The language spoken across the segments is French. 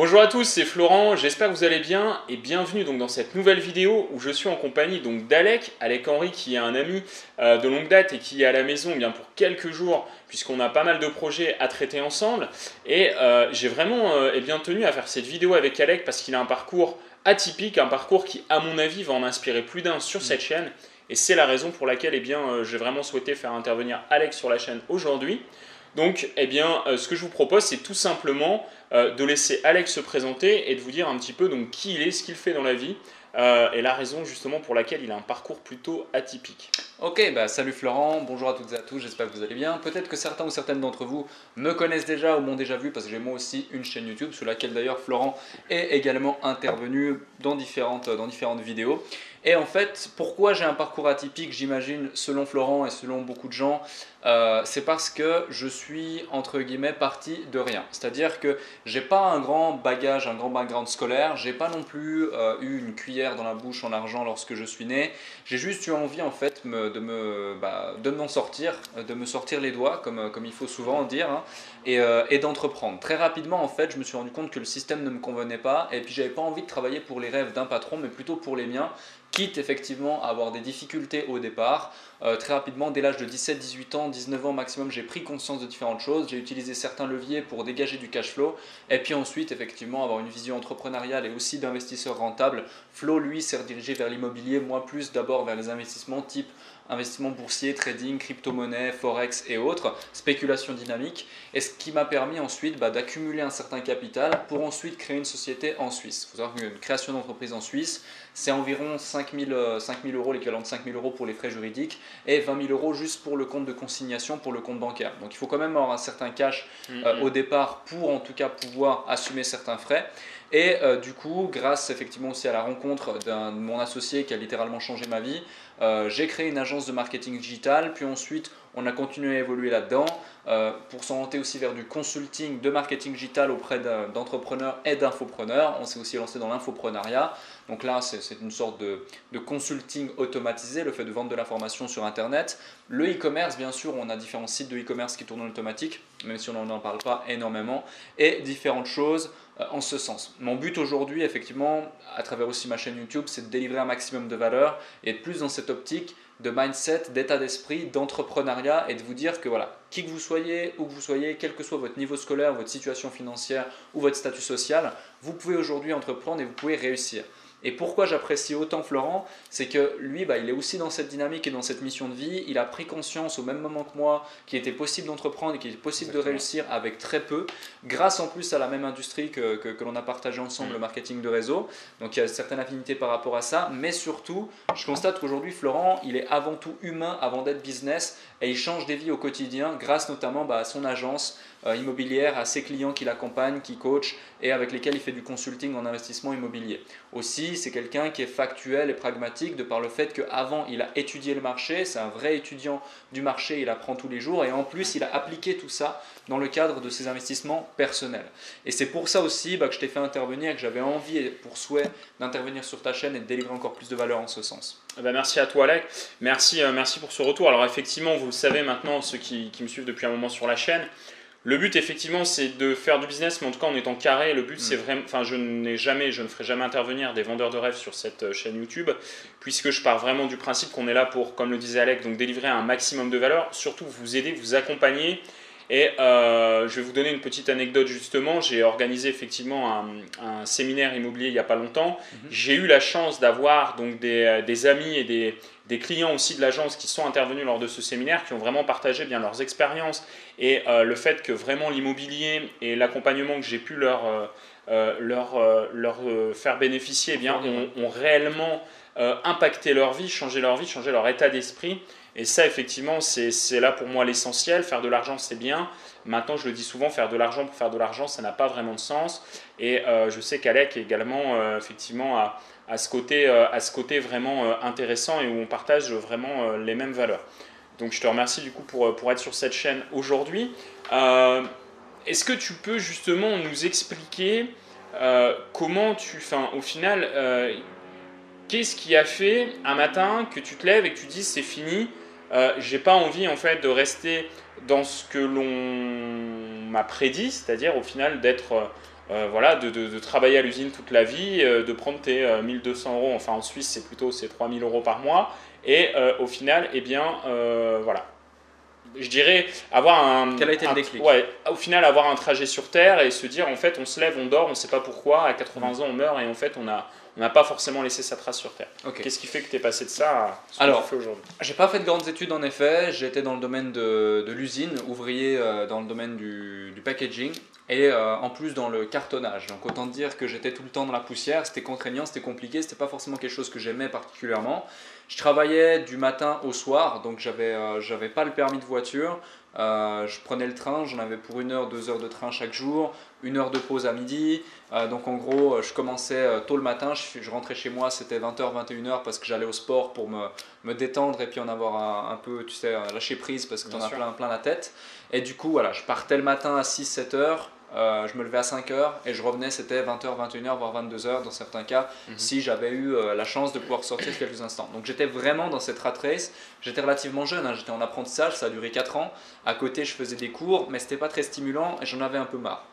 Bonjour à tous, c'est Florent, j'espère que vous allez bien et bienvenue donc dans cette nouvelle vidéo où je suis en compagnie donc d'Alec Henry qui est un ami de longue date et qui est à la maison bien pour quelques jours puisqu'on a pas mal de projets à traiter ensemble et j'ai vraiment bien tenu à faire cette vidéo avec Alec parce qu'il a un parcours atypique, un parcours qui à mon avis va en inspirer plus d'un sur cette chaîne et c'est la raison pour laquelle j'ai vraiment souhaité faire intervenir Alec sur la chaîne aujourd'hui. Donc, ce que je vous propose, c'est tout simplement de laisser Alex se présenter et de vous dire un petit peu donc, qui il est, ce qu'il fait dans la vie et la raison justement pour laquelle il a un parcours plutôt atypique. Ok, salut Florent, bonjour à toutes et à tous, j'espère que vous allez bien. Peut-être que certains ou certaines d'entre vous me connaissent déjà ou m'ont déjà vu parce que j'ai moi aussi une chaîne YouTube sur laquelle d'ailleurs Florent est également intervenu dans différentes vidéos. Et en fait, pourquoi j'ai un parcours atypique, j'imagine, selon Florent et selon beaucoup de gens, c'est parce que je suis, entre guillemets, parti de rien. C'est-à-dire que j'ai pas un grand bagage, un grand background scolaire, j'ai pas non plus eu une cuillère dans la bouche en argent lorsque je suis né. J'ai juste eu envie, en fait, de m'en sortir, de me sortir les doigts, comme il faut souvent dire, hein, et d'entreprendre. Très rapidement, en fait, je me suis rendu compte que le système ne me convenait pas, et puis j'avais pas envie de travailler pour les rêves d'un patron, mais plutôt pour les miens, quitte effectivement à avoir des difficultés au départ. Très rapidement, dès l'âge de 17, 18 ans, 19 ans maximum, j'ai pris conscience de différentes choses. J'ai utilisé certains leviers pour dégager du cash flow et puis ensuite, effectivement, avoir une vision entrepreneuriale et aussi d'investisseur rentable. Flo, lui, s'est redirigé vers l'immobilier, moi plus d'abord vers les investissements type investissement boursier, trading, crypto-monnaie, forex et autres, spéculation dynamique, et ce qui m'a permis ensuite d'accumuler un certain capital pour ensuite créer une société en Suisse. Il faut savoir qu'une création d'entreprise en Suisse, c'est environ 5 000 euros, l'équivalent de 5 000 euros pour les frais juridiques et 20 000 euros juste pour le compte de consignation, pour le compte bancaire. Donc il faut quand même avoir un certain cash au départ pour en tout cas pouvoir assumer certains frais. Et du coup, grâce effectivement aussi à la rencontre de mon associé qui a littéralement changé ma vie, j'ai créé une agence de marketing digital, puis ensuite on a continué à évoluer là-dedans pour s'orienter aussi vers du consulting de marketing digital auprès d'entrepreneurs et d'infopreneurs. On s'est aussi lancé dans l'infopreneuriat. Donc là, c'est une sorte de consulting automatisé, le fait de vendre de l'information sur Internet. Le e-commerce, bien sûr, on a différents sites de e-commerce qui tournent en automatique, même si on n'en parle pas énormément, et différentes choses en ce sens. Mon but aujourd'hui, effectivement, à travers aussi ma chaîne YouTube, c'est de délivrer un maximum de valeur et être plus dans cette optique de mindset, d'état d'esprit, d'entrepreneuriat et de vous dire que voilà, qui que vous soyez, où que vous soyez, quel que soit votre niveau scolaire, votre situation financière ou votre statut social, vous pouvez aujourd'hui entreprendre et vous pouvez réussir. Et pourquoi j'apprécie autant Florent, c'est que lui, il est aussi dans cette dynamique et dans cette mission de vie. Il a pris conscience au même moment que moi qu'il était possible d'entreprendre et qu'il était possible de réussir avec très peu, grâce en plus à la même industrie que l'on a partagé ensemble, le marketing de réseau. Donc il y a certaines affinités par rapport à ça, mais surtout, je constate qu'aujourd'hui, Florent, il est avant tout humain avant d'être business et il change des vies au quotidien grâce notamment à son agence immobilière, à ses clients qu'il accompagne, qui coach et avec lesquels il fait du consulting en investissement immobilier. Aussi, c'est quelqu'un qui est factuel et pragmatique de par le fait qu'avant, il a étudié le marché, c'est un vrai étudiant du marché, il apprend tous les jours et en plus, il a appliqué tout ça dans le cadre de ses investissements personnels. Et c'est pour ça aussi que je t'ai fait intervenir, que j'avais envie et pour souhait d'intervenir sur ta chaîne et de délivrer encore plus de valeur en ce sens. Merci à toi Alec, merci pour ce retour. Alors effectivement, vous le savez maintenant, ceux qui me suivent depuis un moment sur la chaîne, le but effectivement c'est de faire du business, mais en tout cas en étant carré. Le but c'est vraiment, je ne ferai jamais intervenir des vendeurs de rêves sur cette chaîne YouTube, puisque je pars vraiment du principe qu'on est là pour, comme le disait Alec, donc délivrer un maximum de valeur, surtout vous aider, vous accompagner. Et je vais vous donner une petite anecdote justement. J'ai organisé effectivement un séminaire immobilier il n'y a pas longtemps. J'ai eu la chance d'avoir donc des amis et des clients aussi de l'agence qui sont intervenus lors de ce séminaire, qui ont vraiment partagé bien leurs expériences et le fait que vraiment l'immobilier et l'accompagnement que j'ai pu leur faire bénéficier ont réellement impacté leur vie, changé leur état d'esprit. Et ça, effectivement, c'est là pour moi l'essentiel. Faire de l'argent, c'est bien. Maintenant, je le dis souvent, faire de l'argent pour faire de l'argent, ça n'a pas vraiment de sens. Et je sais qu'Alec également, effectivement, a ce côté vraiment intéressant et où on partage vraiment les mêmes valeurs. Donc, je te remercie du coup pour être sur cette chaîne aujourd'hui. Est-ce que tu peux justement nous expliquer comment au final, qu'est-ce qui a fait un matin que tu te lèves et que tu dis c'est fini, j'ai pas envie en fait de rester dans ce que l'on m'a prédit, c'est-à-dire au final d'être voilà, de travailler à l'usine toute la vie, de prendre tes 1200 euros, enfin en Suisse c'est plutôt 3000 euros par mois, et au final, eh bien, voilà. Je dirais avoir Quel a été le déclic? Ouais, au final avoir un trajet sur Terre et se dire en fait on se lève, on dort, on ne sait pas pourquoi, à 80 ans on meurt et en fait on n'a pas forcément laissé sa trace sur Terre. Okay. Qu'est-ce qui fait que tu es passé de ça à ce que tu fais aujourd'hui? J'ai pas fait de grandes études en effet, j'étais dans le domaine de l'usine, ouvrier dans le domaine du packaging et en plus dans le cartonnage. Donc autant dire que j'étais tout le temps dans la poussière, c'était contraignant, c'était compliqué, c'était pas forcément quelque chose que j'aimais particulièrement. Je travaillais du matin au soir, donc j'avais pas le permis de voiture. Je prenais le train, j'en avais pour 1 heure, 2 heures de train chaque jour, 1 heure de pause à midi. Donc en gros, je commençais tôt le matin, je rentrais chez moi, c'était 20h, 21h parce que j'allais au sport pour me détendre et puis en avoir un peu, tu sais, lâcher prise parce que t'en as plein la tête. Et du coup, voilà, je partais le matin à 6-7 heures. Je me levais à 5h et je revenais, c'était 20h, 21h, voire 22h dans certains cas, si j'avais eu la chance de pouvoir sortir quelques instants. Donc j'étais vraiment dans cette rat race, j'étais relativement jeune, hein, j'étais en apprentissage, ça a duré 4 ans. À côté, je faisais des cours, mais c'était pas très stimulant et j'en avais un peu marre.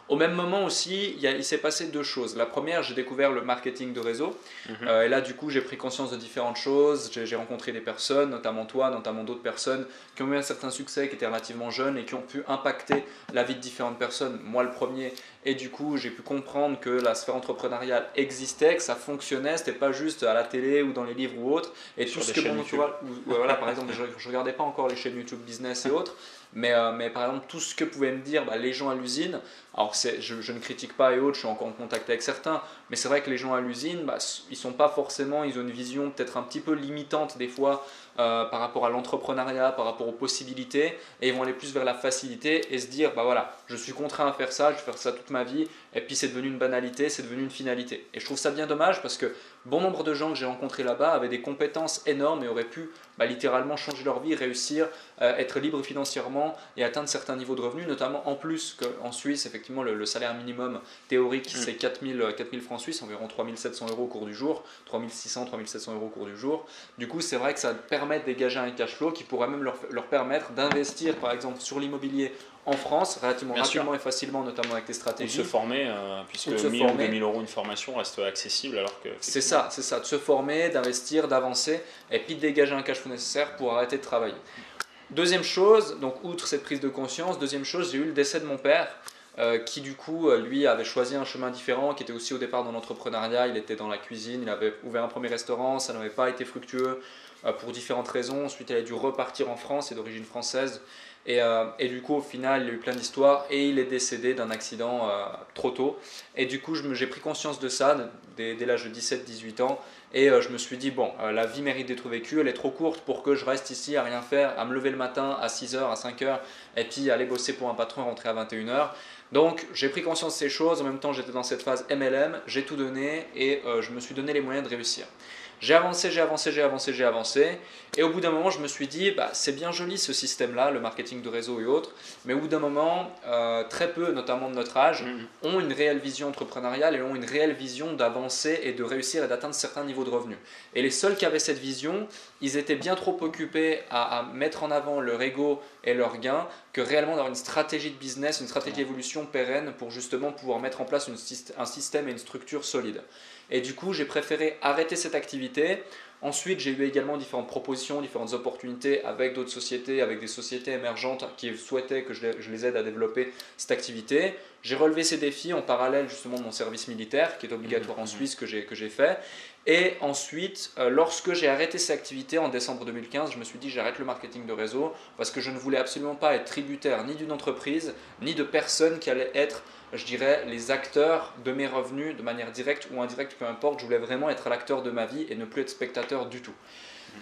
Au même moment aussi, il s'est passé 2 choses. La première, j'ai découvert le marketing de réseau. Et là, du coup, j'ai pris conscience de différentes choses. J'ai rencontré des personnes, notamment toi, notamment d'autres personnes qui ont eu un certain succès, qui étaient relativement jeunes et qui ont pu impacter la vie de différentes personnes. Moi, le premier. Et du coup, j'ai pu comprendre que la sphère entrepreneuriale existait, que ça fonctionnait. C'était pas juste à la télé ou dans les livres ou autres. Et tout ce que mon entourage, voilà, par exemple, je regardais pas encore les chaînes YouTube Business et autres. Mais par exemple, tout ce que pouvaient me dire les gens à l'usine, alors je ne critique pas et autres, je suis encore en contact avec certains, mais c'est vrai que les gens à l'usine, ils sont pas forcément, ils ont une vision peut-être un petit peu limitante des fois par rapport à l'entrepreneuriat, par rapport aux possibilités, et ils vont aller plus vers la facilité et se dire, voilà, je suis contraint à faire ça, je vais faire ça toute ma vie, et puis c'est devenu une banalité, c'est devenu une finalité. Et je trouve ça bien dommage parce que bon nombre de gens que j'ai rencontrés là-bas avaient des compétences énormes et auraient pu littéralement changer leur vie, réussir, être libre financièrement et atteindre certains niveaux de revenus, notamment en plus qu'en Suisse, effectivement, le salaire minimum théorique, c'est 4000 francs suisses, environ 3700 euros au cours du jour, 3600, 3700 euros au cours du jour. Du coup, c'est vrai que ça permet de dégager un cash flow qui pourrait même leur permettre d'investir, par exemple, sur l'immobilier en France, relativement rapidement et facilement, notamment avec des stratégies. Ou de se former, puisque 1000 ou 2000 euros une formation reste accessible alors que… C'est ça, de se former, d'investir, d'avancer et puis de dégager un cash flow nécessaire pour arrêter de travailler. Deuxième chose, donc outre cette prise de conscience, deuxième chose, j'ai eu le décès de mon père qui du coup, lui avait choisi un chemin différent, qui était aussi au départ dans l'entrepreneuriat, il était dans la cuisine, il avait ouvert un premier restaurant, ça n'avait pas été fructueux pour différentes raisons, ensuite il a dû repartir en France, il est d'origine française. Et du coup, au final, il a eu plein d'histoires et il est décédé d'un accident trop tôt. Et du coup, j'ai pris conscience de ça dès l'âge de 17-18 ans. Et je me suis dit, bon, la vie mérite d'être vécue, elle est trop courte pour que je reste ici à rien faire, à me lever le matin à 6h, à 5h, et puis aller bosser pour un patron et rentrer à 21h. Donc, j'ai pris conscience de ces choses. En même temps, j'étais dans cette phase MLM, j'ai tout donné et je me suis donné les moyens de réussir. J'ai avancé. Et au bout d'un moment, je me suis dit, c'est bien joli ce système-là, le marketing de réseau et autres, mais au bout d'un moment, très peu, notamment de notre âge, ont une réelle vision entrepreneuriale et ont une réelle vision d'avancer et de réussir et d'atteindre certains niveaux de revenus. Et les seuls qui avaient cette vision, ils étaient bien trop occupés à mettre en avant leur ego et leur gain que réellement d'avoir une stratégie de business, une stratégie d'évolution pérenne pour justement pouvoir mettre en place un système et une structure solide. Et du coup, j'ai préféré arrêter cette activité. Ensuite, j'ai eu également différentes propositions, différentes opportunités avec d'autres sociétés, avec des sociétés émergentes qui souhaitaient que je les aide à développer cette activité. J'ai relevé ces défis en parallèle justement de mon service militaire qui est obligatoire en Suisse que j'ai fait. Et ensuite, lorsque j'ai arrêté cette activité en décembre 2015, je me suis dit j'arrête le marketing de réseau parce que je ne voulais absolument pas être tributaire ni d'une entreprise, ni de personnes qui allaient être, je dirais, les acteurs de mes revenus de manière directe ou indirecte, peu importe. Je voulais vraiment être l'acteur de ma vie et ne plus être spectateur du tout.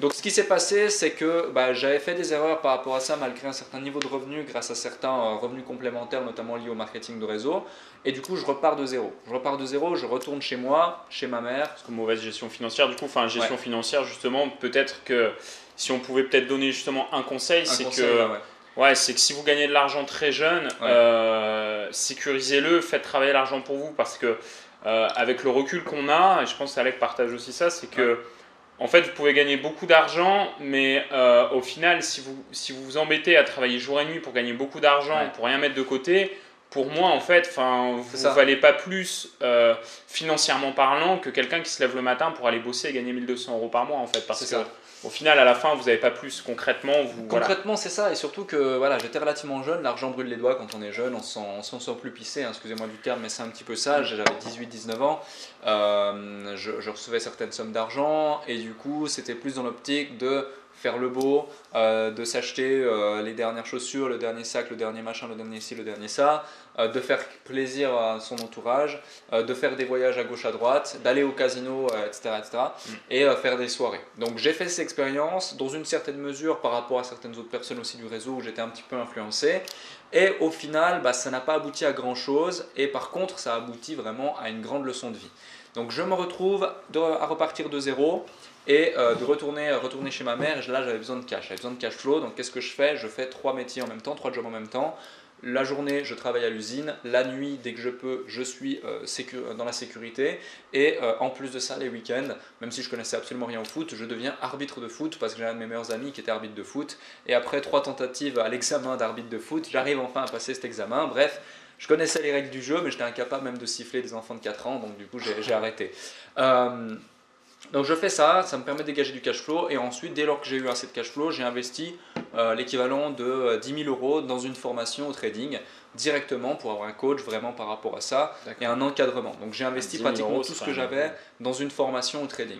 Donc ce qui s'est passé, c'est que j'avais fait des erreurs par rapport à ça malgré un certain niveau de revenus grâce à certains revenus complémentaires, notamment liés au marketing de réseau. Et du coup, je repars de zéro. Je retourne chez moi, chez ma mère. Parce que mauvaise gestion financière, du coup, gestion financière, justement, peut-être que si on pouvait peut-être donner justement un conseil, c'est que si vous gagnez de l'argent très jeune, sécurisez-le, faites travailler l'argent pour vous, parce que avec le recul qu'on a, et je pense qu'Alec partage aussi ça, c'est que en fait, vous pouvez gagner beaucoup d'argent, mais au final, si vous vous embêtez à travailler jour et nuit pour gagner beaucoup d'argent, pour rien mettre de côté, vous pour moi, en fait, vous ne valez pas plus financièrement parlant que quelqu'un qui se lève le matin pour aller bosser et gagner 1 200 € par mois, en fait. Parce que au final, à la fin, vous n'avez pas plus concrètement. Concrètement, c'est ça. Et surtout que voilà, j'étais relativement jeune. L'argent brûle les doigts quand on est jeune. On s'en sort plus pissé, hein, excusez-moi du terme, mais c'est un petit peu ça. J'avais 18-19 ans. Je recevais certaines sommes d'argent. Et du coup, c'était plus dans l'optique de faire le beau, de s'acheter les dernières chaussures, le dernier sac, le dernier machin, le dernier ci, le dernier ça, de faire plaisir à son entourage, de faire des voyages à gauche à droite, d'aller au casino, etc. et faire des soirées. Donc j'ai fait cette expérience dans une certaine mesure par rapport à certaines autres personnes aussi du réseau où j'étais un petit peu influencé. Et au final, ça n'a pas abouti à grand chose. Et par contre, ça aboutit vraiment à une grande leçon de vie. Donc je me retrouve à repartir de zéro. Et de retourner chez ma mère, et là j'avais besoin de cash, j'avais besoin de cash flow, donc qu'est-ce que je fais? Je fais 3 métiers en même temps, 3 jobs en même temps. La journée, je travaille à l'usine, la nuit, dès que je peux, je suis dans la sécurité, et en plus de ça, les week-ends, même si je connaissais absolument rien au foot, je deviens arbitre de foot, parce que j'ai un de mes meilleurs amis qui était arbitre de foot, et après 3 tentatives à l'examen d'arbitre de foot, j'arrive enfin à passer cet examen, bref. Je connaissais les règles du jeu, mais j'étais incapable même de siffler des enfants de 4 ans, donc du coup j'ai arrêté. Donc je fais ça, ça me permet de dégager du cash flow et ensuite dès lors que j'ai eu assez de cash flow, j'ai investi l'équivalent de 10 000 € dans une formation au trading directement pour avoir un coach vraiment par rapport à ça et un encadrement. Donc j'ai investi pratiquement tout ce que j'avais dans une formation au trading.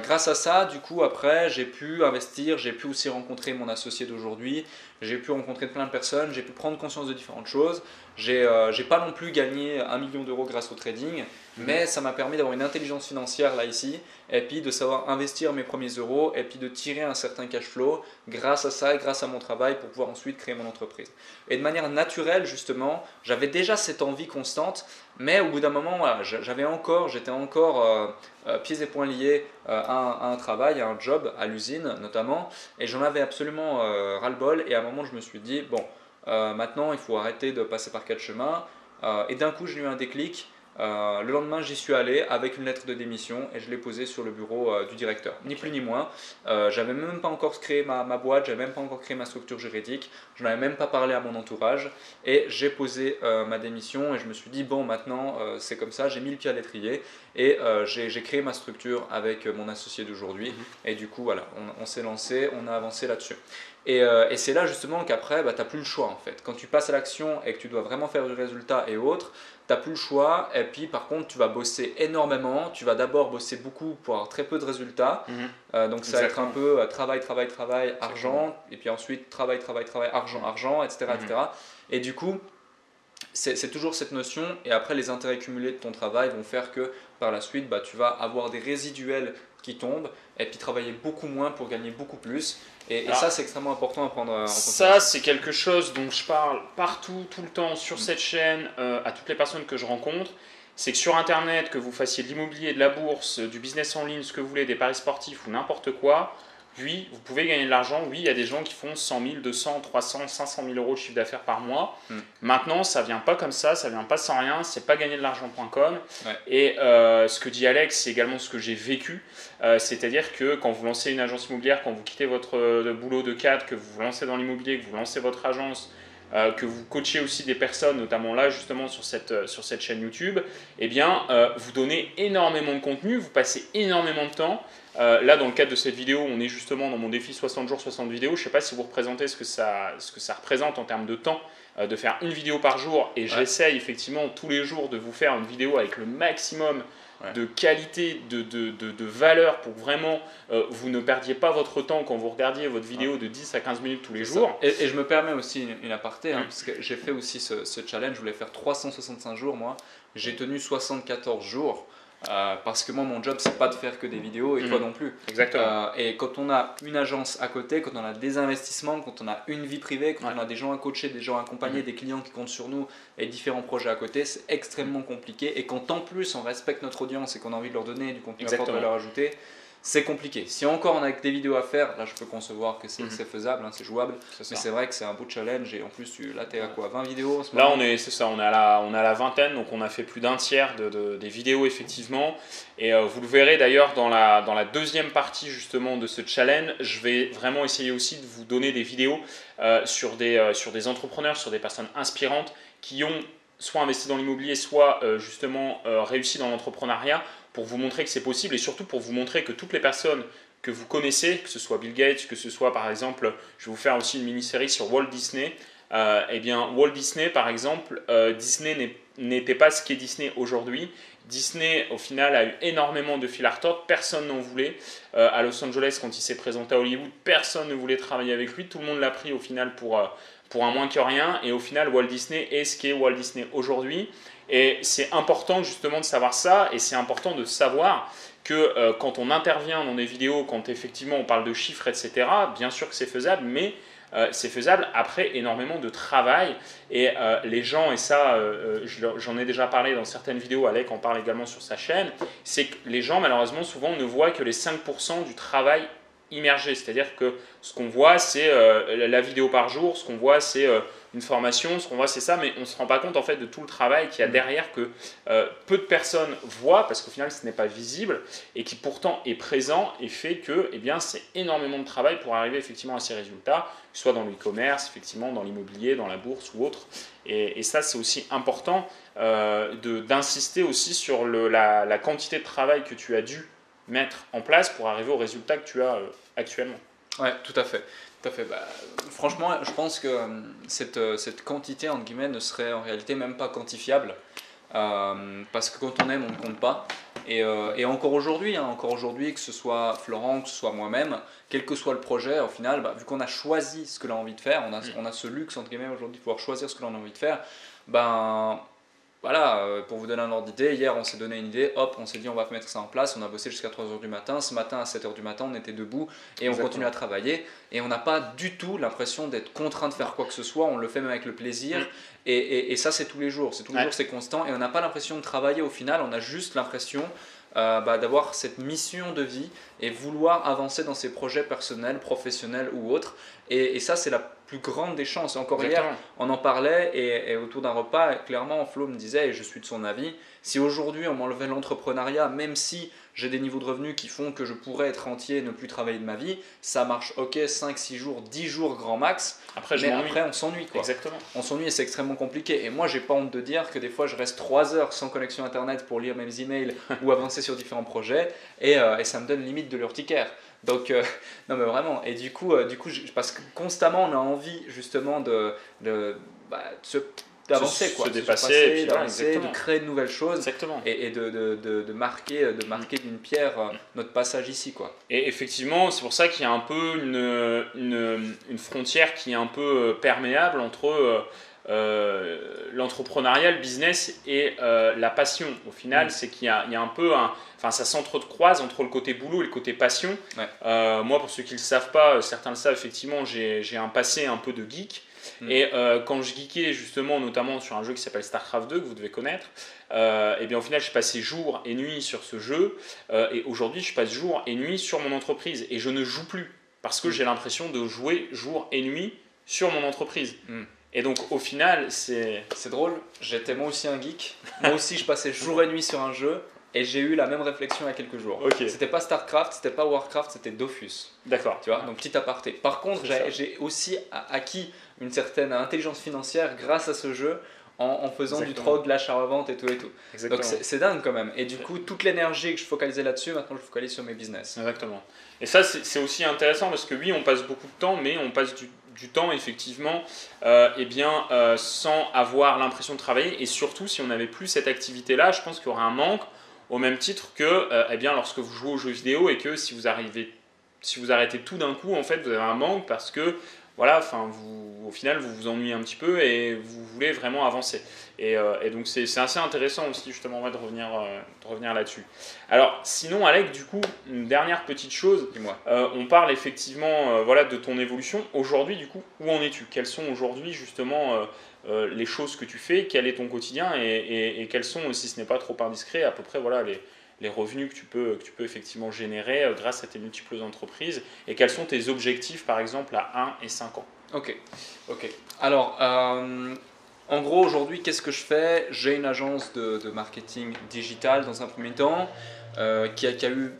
Grâce à ça, du coup après j'ai pu investir, j'ai pu aussi rencontrer mon associé d'aujourd'hui, j'ai pu rencontrer plein de personnes, j'ai pu prendre conscience de différentes choses. J'ai pas non plus gagné 1 million d'euros grâce au trading, mais ça m'a permis d'avoir une intelligence financière là ici, et puis de savoir investir mes premiers euros, et puis de tirer un certain cash flow grâce à ça, grâce à mon travail pour pouvoir ensuite créer mon entreprise. Et de manière naturelle justement, j'avais déjà cette envie constante, mais au bout d'un moment, voilà, j'étais encore pieds et poings liés à un travail, à un job, à l'usine notamment, et j'en avais absolument ras-le-bol, et à un moment je me suis dit, bon, maintenant il faut arrêter de passer par 4 chemins, et d'un coup j'ai eu un déclic. Le lendemain, j'y suis allé avec une lettre de démission et je l'ai posée sur le bureau du directeur. Ni plus ni moins. J'avais même pas encore créé ma boîte, j'avais même pas encore créé ma structure juridique, je n'avais même pas parlé à mon entourage et j'ai posé ma démission et je me suis dit bon maintenant c'est comme ça, j'ai mis le pied à l'étrier et j'ai créé ma structure avec mon associé d'aujourd'hui et du coup voilà, on s'est lancé, on a avancé là-dessus. Et c'est là justement qu'après, tu n'as plus le choix en fait. Quand tu passes à l'action et que tu dois vraiment faire du résultat et autres, tu n'as plus le choix. Et puis par contre, tu vas bosser énormément. Tu vas d'abord bosser beaucoup pour avoir très peu de résultats. Donc ça va être un peu travail, argent. Et puis ensuite travail, argent, etc. Et du coup, c'est toujours cette notion. Et après, les intérêts cumulés de ton travail vont faire que par la suite, tu vas avoir des résiduels qui tombent et puis travailler beaucoup moins pour gagner beaucoup plus. Et ça, c'est extrêmement important à prendre en compte. Ça, c'est quelque chose dont je parle partout, tout le temps, sur cette chaîne, à toutes les personnes que je rencontre. C'est que sur Internet, que vous fassiez de l'immobilier, de la bourse, du business en ligne, ce que vous voulez, des paris sportifs ou n'importe quoi, oui, vous pouvez gagner de l'argent. Oui, il y a des gens qui font 100 000, 200, 300, 500 000 € de chiffre d'affaires par mois. Maintenant, ça ne vient pas comme ça vient pas sans rien. C'est pas gagner de l'argent.com. Ouais. Et ce que dit Alex, c'est également ce que j'ai vécu. C'est-à-dire que quand vous lancez une agence immobilière, quand vous quittez votre boulot de cadre, que vous vous lancez dans l'immobilier, que vous lancez votre agence, que vous coachez aussi des personnes, notamment là justement sur cette chaîne YouTube, eh bien vous donnez énormément de contenu, vous passez énormément de temps. Là dans le cadre de cette vidéo, on est justement dans mon défi 60 jours, 60 vidéos. Je ne sais pas si vous représentez ce que ça représente en termes de temps, de faire une vidéo par jour, et j'essaye effectivement tous les jours de vous faire une vidéo avec le maximum de qualité, de valeur pour que vraiment vous ne perdiez pas votre temps quand vous regardiez votre vidéo de 10 à 15 minutes tous les jours. Et je me permets aussi une aparté, parce que j'ai fait aussi ce challenge, je voulais faire 365 jours moi, j'ai tenu 74 jours. Parce que moi mon job c'est pas de faire que des vidéos et toi non plus. Exactement. Et quand on a une agence à côté, quand on a des investissements, quand on a une vie privée, quand on a des gens à coacher, des gens à accompagner, des clients qui comptent sur nous et différents projets à côté, c'est extrêmement compliqué. Et quand en plus on respecte notre audience et qu'on a envie de leur donner du contenu à forte valeur ajoutée, c'est compliqué. Si encore on a des vidéos à faire, là je peux concevoir que c'est faisable, c'est jouable, mais c'est vrai que c'est un beau challenge et en plus là tu es à quoi, 20 vidéos en ce moment ? Là on est à la vingtaine, donc on a fait plus d'un tiers des vidéos effectivement, et vous le verrez d'ailleurs dans la deuxième partie justement de ce challenge, je vais vraiment essayer aussi de vous donner des vidéos sur des entrepreneurs, sur des personnes inspirantes qui ont soit investi dans l'immobilier, soit justement réussi dans l'entrepreneuriat, pour vous montrer que c'est possible et surtout pour vous montrer que toutes les personnes que vous connaissez, que ce soit Bill Gates, que ce soit par exemple, je vais vous faire aussi une mini-série sur Walt Disney. Eh bien, Walt Disney, par exemple, Disney n'était pas ce qu'est Disney aujourd'hui. Disney, au final, a eu énormément de fil à retordre. Personne n'en voulait. À Los Angeles, quand il s'est présenté à Hollywood, personne ne voulait travailler avec lui. Tout le monde l'a pris au final pour un moins que rien. Et au final, Walt Disney est ce qu'est Walt Disney aujourd'hui. Et c'est important justement de savoir ça. Et c'est important de savoir que quand on intervient dans des vidéos, quand effectivement on parle de chiffres, etc., bien sûr que c'est faisable, mais c'est faisable après énormément de travail. Et les gens, et ça j'en ai déjà parlé dans certaines vidéos, Alec en parle également sur sa chaîne, c'est que les gens malheureusement souvent ne voient que les 5% du travail immergé. C'est-à-dire que ce qu'on voit c'est la vidéo par jour, ce qu'on voit c'est une formation, ce qu'on voit c'est ça, mais on ne se rend pas compte en fait de tout le travail qu'il y a derrière que peu de personnes voient parce qu'au final ce n'est pas visible et qui pourtant est présent et fait que eh bien, c'est énormément de travail pour arriver effectivement à ces résultats, que ce soit dans le e-commerce, effectivement dans l'immobilier, dans la bourse ou autre. Et ça c'est aussi important d'insister aussi sur la quantité de travail que tu as dû mettre en place pour arriver au résultat que tu as actuellement. Ouais, tout à fait. Tout à fait. Bah, franchement, je pense que cette quantité, entre guillemets, ne serait en réalité même pas quantifiable. Parce que quand on aime, on ne compte pas. Et encore aujourd'hui, que ce soit Florent, que ce soit moi-même, quel que soit le projet, au final, vu qu'on a choisi ce que l'on a envie de faire, on a ce luxe, entre guillemets, aujourd'hui, de pouvoir choisir ce que l'on a envie de faire, voilà, pour vous donner un ordre d'idée, hier on s'est donné une idée, hop, on s'est dit on va mettre ça en place, on a bossé jusqu'à 3h du matin, ce matin à 7h du matin on était debout et on continue à travailler et on n'a pas du tout l'impression d'être contraint de faire quoi que ce soit, on le fait même avec le plaisir et ça c'est tous les jours, c'est constant et on n'a pas l'impression de travailler au final, on a juste l'impression d'avoir cette mission de vie et vouloir avancer dans ses projets personnels, professionnels ou autres. Et ça, c'est la plus grande des chances. Encore hier, on en parlait et autour d'un repas, clairement, Flo me disait, et je suis de son avis, si aujourd'hui on m'enlevait l'entrepreneuriat, même si j'ai des niveaux de revenus qui font que je pourrais être entier et ne plus travailler de ma vie, ça marche ok 5, 6 jours, 10 jours grand max, mais après on s'ennuie quoi. Exactement. On s'ennuie et c'est extrêmement compliqué. Et moi j'ai pas honte de dire que des fois je reste 3 heures sans connexion internet pour lire mes emails ou avancer sur différents projets et ça me donne limite de l'urticaire. Donc non mais vraiment, et du coup parce que constamment on a envie justement d'avancer, se dépasser, de créer de nouvelles choses. Exactement. Et de marquer d'une pierre notre passage ici quoi. Et effectivement c'est pour ça qu'il y a un peu une frontière qui est un peu perméable entre l'entrepreneuriat, le business et la passion. Au final c'est qu'il y a un peu ça s'entrecroise entre le côté boulot et le côté passion. Moi pour ceux qui ne le savent pas, certains le savent effectivement, j'ai un passé un peu de geek. Et quand je geekais justement notamment sur un jeu qui s'appelle StarCraft 2 que vous devez connaître, et bien au final je passais jour et nuit sur ce jeu et aujourd'hui je passe jour et nuit sur mon entreprise et je ne joue plus parce que j'ai l'impression de jouer jour et nuit sur mon entreprise. Et donc au final c'est drôle, j'étais moi aussi un geek, moi aussi je passais jour et nuit sur un jeu. Et j'ai eu la même réflexion il y a quelques jours. C'était pas StarCraft, c'était pas Warcraft, c'était Dofus. D'accord. Tu vois, donc petit aparté. Par contre, j'ai aussi acquis une certaine intelligence financière grâce à ce jeu en faisant du trade, de l'achat-revente et tout et tout. Donc c'est dingue quand même. Et du coup, toute l'énergie que je focalisais là-dessus, maintenant je focalise sur mes business. Exactement. Et ça, c'est aussi intéressant parce que oui, on passe beaucoup de temps, mais on passe du temps effectivement sans avoir l'impression de travailler. Et surtout, si on n'avait plus cette activité-là, je pense qu'il y aurait un manque. Au même titre que lorsque vous jouez aux jeux vidéo et que si vous arrêtez tout d'un coup, en fait, vous avez un manque parce que au final, vous vous ennuyez un petit peu et vous voulez vraiment avancer. Et donc, c'est assez intéressant aussi, justement, de revenir là-dessus. Alors, sinon, Alec, du coup, une dernière petite chose. Dis-moi. On parle effectivement de ton évolution. Aujourd'hui, du coup, où en es-tu? Quelles sont aujourd'hui, justement, les choses que tu fais? Quel est ton quotidien et quels sont, si ce n'est pas trop indiscret, à peu près les revenus que tu peux effectivement générer grâce à tes multiples entreprises et quels sont tes objectifs par exemple à 1 et 5 ans? Ok. Alors, en gros aujourd'hui qu'est-ce que je fais? J'ai une agence de marketing digital dans un premier temps qui a eu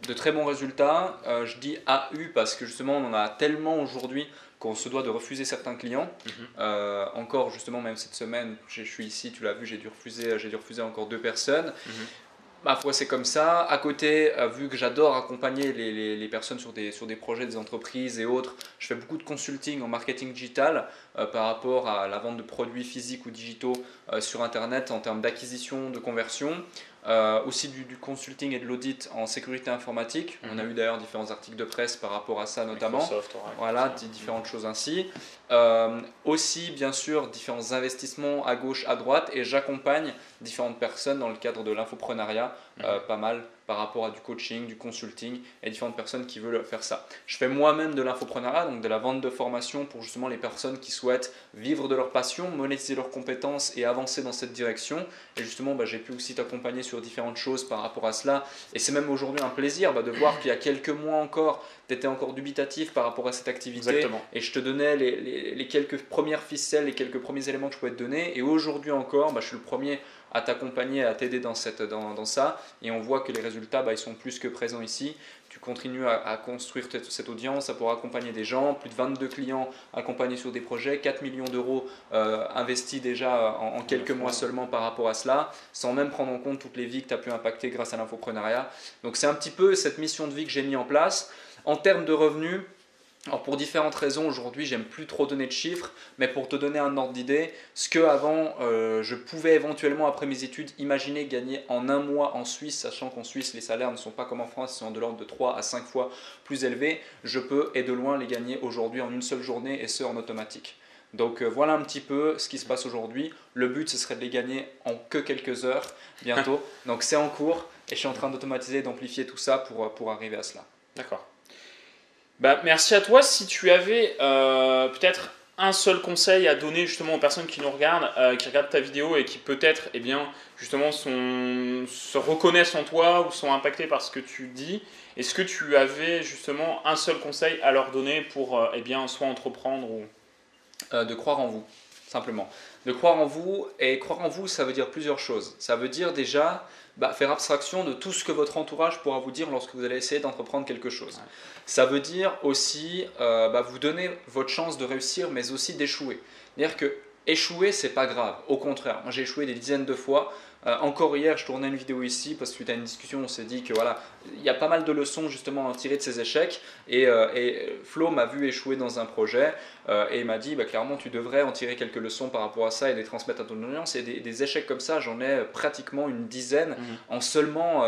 de très bons résultats. Je dis AU parce que justement on en a tellement aujourd'hui qu'on se doit de refuser certains clients. Encore justement, même cette semaine, je suis ici, tu l'as vu, j'ai dû refuser encore 2 personnes. Ma foi, c'est comme ça. À côté, vu que j'adore accompagner les personnes sur des projets, des entreprises et autres, je fais beaucoup de consulting en marketing digital par rapport à la vente de produits physiques ou digitaux sur Internet en termes d'acquisition, de conversion. Aussi du consulting et de l'audit en sécurité informatique. On a eu d'ailleurs différents articles de presse par rapport à ça notamment. Microsoft, Oracle, voilà, différentes choses ainsi. Aussi, bien sûr, différents investissements à gauche, à droite, et j'accompagne différentes personnes dans le cadre de l'infoprenariat, pas mal par rapport à du coaching, du consulting et différentes personnes qui veulent faire ça. Je fais moi-même de l'infoprenariat, donc de la vente de formation pour justement les personnes qui souhaitent vivre de leur passion, monétiser leurs compétences et avancer dans cette direction. Et justement, j'ai pu aussi t'accompagner sur différentes choses par rapport à cela. Et c'est même aujourd'hui un plaisir de voir qu'il y a quelques mois encore, tu étais encore dubitatif par rapport à cette activité. Exactement. Et je te donnais les quelques premières ficelles, les quelques premiers éléments que je pouvais te donner. Et aujourd'hui encore, je suis le premier à t'accompagner, à t'aider dans ça. Et on voit que les résultats, ils sont plus que présents ici. Tu continues à construire cette audience, à pouvoir accompagner des gens, plus de 22 clients accompagnés sur des projets, 4 millions d'euros investis déjà en quelques mois seulement par rapport à cela, sans même prendre en compte toutes les vies que tu as pu impacter grâce à l'infoprenariat. Donc c'est un petit peu cette mission de vie que j'ai mis en place. En termes de revenus, alors pour différentes raisons, aujourd'hui, j'aime plus trop donner de chiffres, mais pour te donner un ordre d'idée, ce que avant je pouvais éventuellement, après mes études, imaginer gagner en un mois en Suisse, sachant qu'en Suisse, les salaires ne sont pas comme en France, ils sont de l'ordre de 3 à 5 fois plus élevés, je peux et de loin les gagner aujourd'hui en une seule journée et ce en automatique. Donc voilà un petit peu ce qui se passe aujourd'hui. Le but, ce serait de les gagner en que quelques heures bientôt. Donc c'est en cours et je suis en train d'automatiser, d'amplifier tout ça pour arriver à cela. D'accord. Merci à toi. Si tu avais peut-être un seul conseil à donner justement aux personnes qui nous regardent, qui regardent ta vidéo et qui peut-être justement se reconnaissent en toi ou sont impactés par ce que tu dis, est-ce que tu avais justement un seul conseil à leur donner pour soit entreprendre ou... De croire en vous, simplement. De croire en vous, et croire en vous, ça veut dire plusieurs choses. Ça veut dire déjà faire abstraction de tout ce que votre entourage pourra vous dire lorsque vous allez essayer d'entreprendre quelque chose. Ouais. Ça veut dire aussi vous donner votre chance de réussir, mais aussi d'échouer. C'est-à-dire que échouer, c'est pas grave. Au contraire, moi j'ai échoué des dizaines de fois. Encore hier, je tournais une vidéo ici parce que suite à une discussion, on s'est dit que voilà, il y a pas mal de leçons justement à tirer de ces échecs. Et Flo m'a vu échouer dans un projet et il m'a dit clairement, tu devrais en tirer quelques leçons par rapport à ça et les transmettre à ton audience. Et des échecs comme ça, j'en ai pratiquement une dizaine en seulement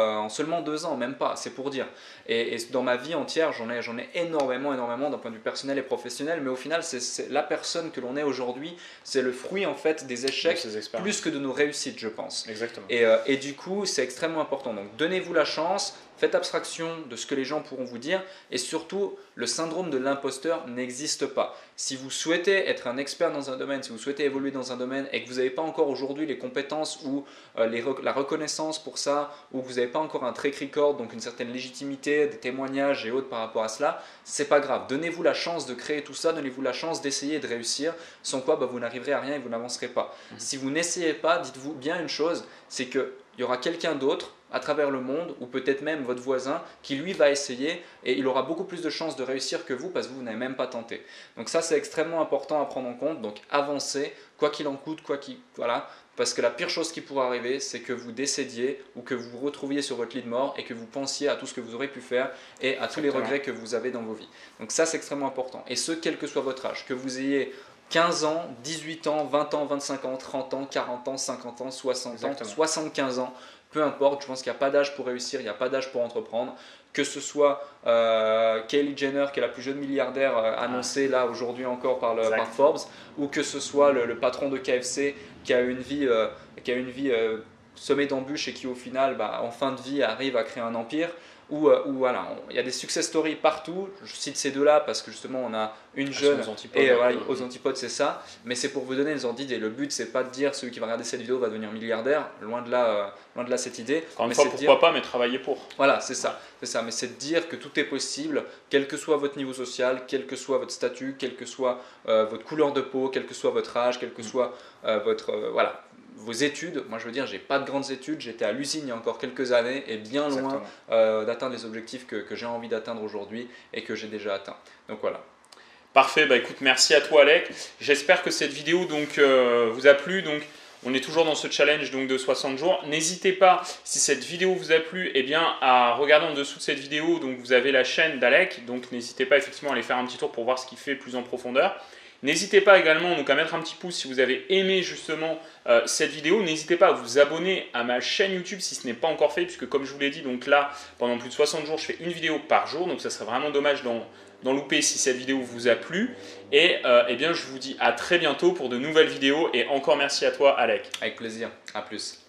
2 ans, même pas, c'est pour dire. Et dans ma vie entière, j'en ai énormément d'un point de vue personnel et professionnel. Mais au final, c'est la personne que l'on est aujourd'hui, c'est le fruit en fait des échecs plus que de nos réussites, je pense. Exactement. Et du coup, c'est extrêmement important. Donc, donnez-vous la chance, faites abstraction de ce que les gens pourront vous dire et surtout, le syndrome de l'imposteur n'existe pas. Si vous souhaitez être un expert dans un domaine, si vous souhaitez évoluer dans un domaine et que vous n'avez pas encore aujourd'hui les compétences ou la reconnaissance pour ça, ou que vous n'avez pas encore un track record, donc une certaine légitimité, des témoignages et autres par rapport à cela, c'est pas grave. Donnez-vous la chance de créer tout ça, donnez-vous la chance d'essayer et de réussir, sans quoi vous n'arriverez à rien et vous n'avancerez pas. Si vous n'essayez pas, dites-vous bien une chose, c'est qu'il y aura quelqu'un d'autre à travers le monde, ou peut-être même votre voisin, qui lui va essayer et il aura beaucoup plus de chances de réussir que vous parce que vous n'avez même pas tenté. Donc ça, c'est extrêmement important à prendre en compte. Donc avancez, quoi qu'il en coûte, voilà. Parce que la pire chose qui pourrait arriver, c'est que vous décédiez ou que vous vous retrouviez sur votre lit de mort et que vous pensiez à tout ce que vous aurez pu faire et à tous les regrets que vous avez dans vos vies. Donc ça, c'est extrêmement important. Et ce, quel que soit votre âge, que vous ayez 15 ans, 18 ans, 20 ans, 25 ans, 30 ans, 40 ans, 50 ans, 60 ans, 75 ans, peu importe, je pense qu'il n'y a pas d'âge pour réussir, il n'y a pas d'âge pour entreprendre. Que ce soit Kylie Jenner, qui est la plus jeune milliardaire annoncée là aujourd'hui encore par Forbes, ou que ce soit le patron de KFC qui a une vie, semée d'embûches et qui au final, en fin de vie, arrive à créer un empire. Où voilà, il y a des success stories partout. Je cite ces deux-là parce que justement on a une jeune et voilà, aux antipodes c'est ça. Mais c'est pour vous donner des ordres d'idées. Le but c'est pas de dire celui qui va regarder cette vidéo va devenir milliardaire. Loin de là cette idée. Encore une fois, pourquoi pas, mais travailler pour. Voilà, c'est ça. Mais c'est de dire que tout est possible, quel que soit votre niveau social, quel que soit votre statut, quelle que soit votre couleur de peau, quel que soit votre âge, quel que soit vos études. Moi je veux dire, j'ai pas de grandes études, j'étais à l'usine il y a encore quelques années et bien loin d'atteindre les objectifs que j'ai envie d'atteindre aujourd'hui et que j'ai déjà atteint. Donc voilà. Parfait, bah écoute, merci à toi Alec. J'espère que cette vidéo donc, vous a plu. Donc, on est toujours dans ce challenge donc, de 60 jours. N'hésitez pas, si cette vidéo vous a plu, eh bien, à regarder en dessous de cette vidéo. Donc, vous avez la chaîne d'Alec. Donc, n'hésitez pas effectivement à aller faire un petit tour pour voir ce qu'il fait plus en profondeur. N'hésitez pas également donc, à mettre un petit pouce si vous avez aimé justement cette vidéo. N'hésitez pas à vous abonner à ma chaîne YouTube si ce n'est pas encore fait, puisque comme je vous l'ai dit, donc là, pendant plus de 60 jours, je fais une vidéo par jour. Donc, ça serait vraiment dommage d'en louper si cette vidéo vous a plu. Et eh bien, je vous dis à très bientôt pour de nouvelles vidéos. Et encore merci à toi, Alec. Avec plaisir. À plus.